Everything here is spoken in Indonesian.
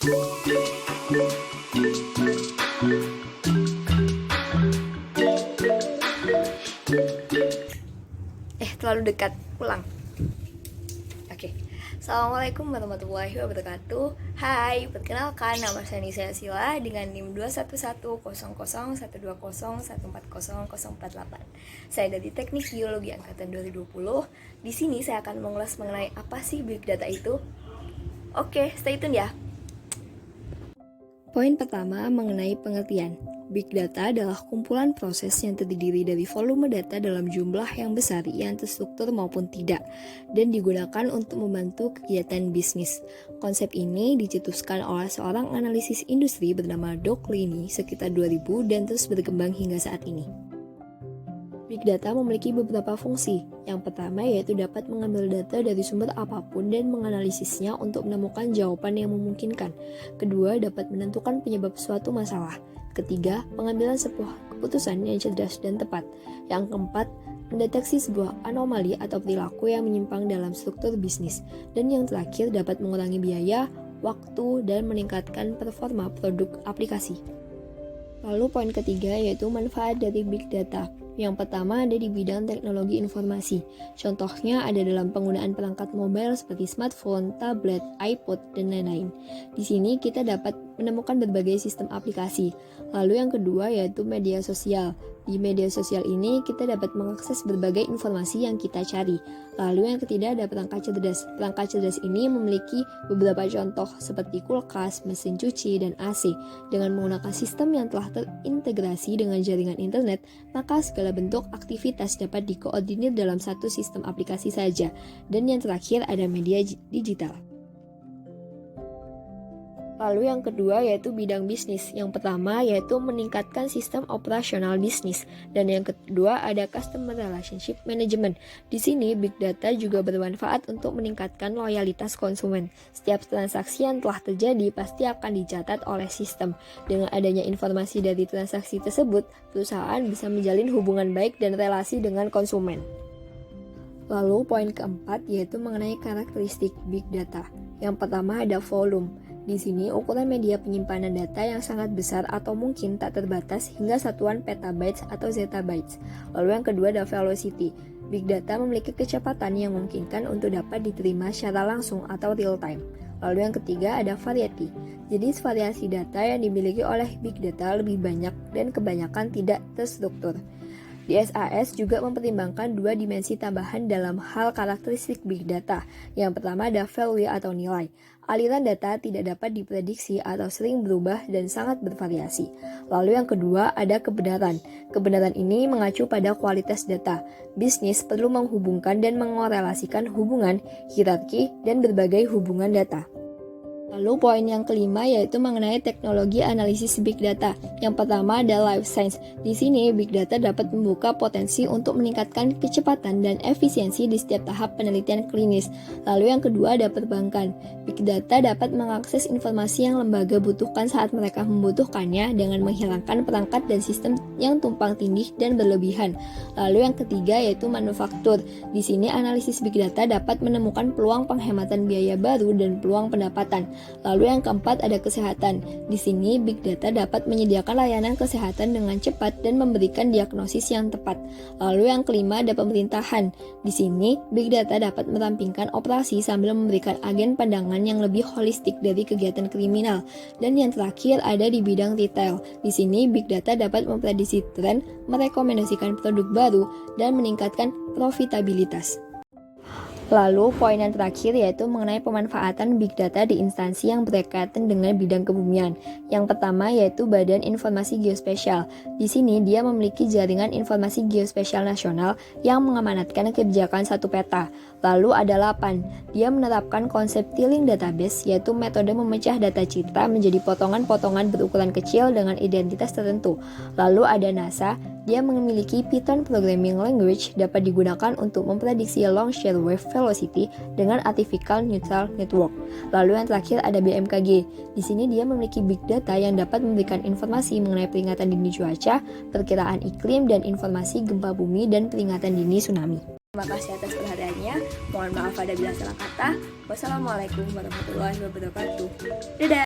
Terlalu dekat, pulang. Oke. Assalamualaikum warahmatullahi wabarakatuh. Hai, perkenalkan nama saya Nisa Sila dengan NIM 211000120140048. Saya dari Teknik Geologi angkatan 2020. Di sini saya akan mengulas mengenai apa sih Big Data itu. Oke, stay tune ya. Poin pertama mengenai pengertian. Big Data adalah kumpulan proses yang terdiri dari volume data dalam jumlah yang besar yang terstruktur maupun tidak, dan digunakan untuk membantu kegiatan bisnis. Konsep ini dicetuskan oleh seorang analisis industri bernama Doug Linney sekitar 2000 dan terus berkembang hingga saat ini. Big Data memiliki beberapa fungsi. Yang pertama yaitu dapat mengambil data dari sumber apapun dan menganalisisnya untuk menemukan jawaban yang memungkinkan. Kedua, dapat menentukan penyebab suatu masalah. Ketiga, pengambilan sebuah keputusan yang cerdas dan tepat. Yang keempat, mendeteksi sebuah anomali atau perilaku yang menyimpang dalam struktur bisnis. Dan yang terakhir, dapat mengurangi biaya, waktu, dan meningkatkan performa produk aplikasi. Lalu poin ketiga yaitu manfaat dari Big Data. Yang pertama ada di bidang teknologi informasi. Contohnya ada dalam penggunaan perangkat mobile seperti smartphone, tablet, iPod, dan lain-lain. Di sini kita dapat menemukan berbagai sistem aplikasi. Lalu yang kedua yaitu media sosial. Di media sosial ini kita dapat mengakses berbagai informasi yang kita cari. Lalu yang ketiga ada perangkat cerdas. Perangkat cerdas ini memiliki beberapa contoh seperti kulkas, mesin cuci, dan AC. Dengan menggunakan sistem yang telah terintegrasi dengan jaringan internet, maka segala bentuk aktivitas dapat dikoordinir dalam satu sistem aplikasi saja. Dan yang terakhir ada media digital. Lalu yang kedua yaitu bidang bisnis. Yang pertama yaitu meningkatkan sistem operasional bisnis. Dan yang kedua ada customer relationship management. Di sini Big Data juga bermanfaat untuk meningkatkan loyalitas konsumen. Setiap transaksi yang telah terjadi pasti akan dicatat oleh sistem. Dengan adanya informasi dari transaksi tersebut, perusahaan bisa menjalin hubungan baik dan relasi dengan konsumen. Lalu poin keempat yaitu mengenai karakteristik Big Data. Yang pertama ada volume. Di sini ukuran media penyimpanan data yang sangat besar atau mungkin tak terbatas hingga satuan petabytes atau zettabytes. Lalu yang kedua ada velocity. Big Data memiliki kecepatan yang memungkinkan untuk dapat diterima secara langsung atau real time. Lalu yang ketiga ada variety. Jenis variasi data yang dimiliki oleh Big Data lebih banyak dan kebanyakan tidak terstruktur. DSAS juga mempertimbangkan dua dimensi tambahan dalam hal karakteristik Big Data. Yang pertama ada value atau nilai. Aliran data tidak dapat diprediksi atau sering berubah dan sangat bervariasi. Lalu yang kedua ada kebenaran. Kebenaran ini mengacu pada kualitas data. Bisnis perlu menghubungkan dan mengorelasikan hubungan, hierarki, dan berbagai hubungan data. Lalu poin yang kelima yaitu mengenai teknologi analisis Big Data. Yang pertama ada life science. Di sini Big Data dapat membuka potensi untuk meningkatkan kecepatan dan efisiensi di setiap tahap penelitian klinis. Lalu yang kedua ada perbankan. Big Data dapat mengakses informasi yang lembaga butuhkan saat mereka membutuhkannya dengan menghilangkan perangkat dan sistem yang tumpang tindih dan berlebihan. Lalu yang ketiga yaitu manufaktur. Di sini analisis Big Data dapat menemukan peluang penghematan biaya baru dan peluang pendapatan. Lalu yang keempat ada kesehatan. Di sini Big Data dapat menyediakan layanan kesehatan dengan cepat dan memberikan diagnosis yang tepat. Lalu yang kelima ada pemerintahan. Di sini Big Data dapat merampingkan operasi sambil memberikan agen pandangan yang lebih holistik dari kegiatan kriminal. Dan yang terakhir ada di bidang retail. Di sini Big Data dapat memprediksi tren, merekomendasikan produk baru, dan meningkatkan profitabilitas. Lalu poin yang terakhir yaitu mengenai pemanfaatan Big Data di instansi yang berkaitan dengan bidang kebumian. Yang pertama yaitu Badan Informasi Geospasial. Di sini dia memiliki jaringan informasi geospasial nasional yang mengamanatkan kebijakan satu peta. Lalu ada LAPAN. Dia menerapkan konsep tiling database yaitu metode memecah data citra menjadi potongan-potongan berukuran kecil dengan identitas tertentu. Lalu ada NASA. Dia memiliki Python Programming Language dapat digunakan untuk memprediksi long share wave velocity dengan artificial neural network. Lalu yang terakhir ada BMKG. Di sini dia memiliki big data yang dapat memberikan informasi mengenai peringatan dini cuaca, perkiraan iklim, dan informasi gempa bumi dan peringatan dini tsunami. Terima kasih atas perhatiannya. Mohon maaf apabila salah kata. Wassalamualaikum warahmatullahi wabarakatuh. Dadah.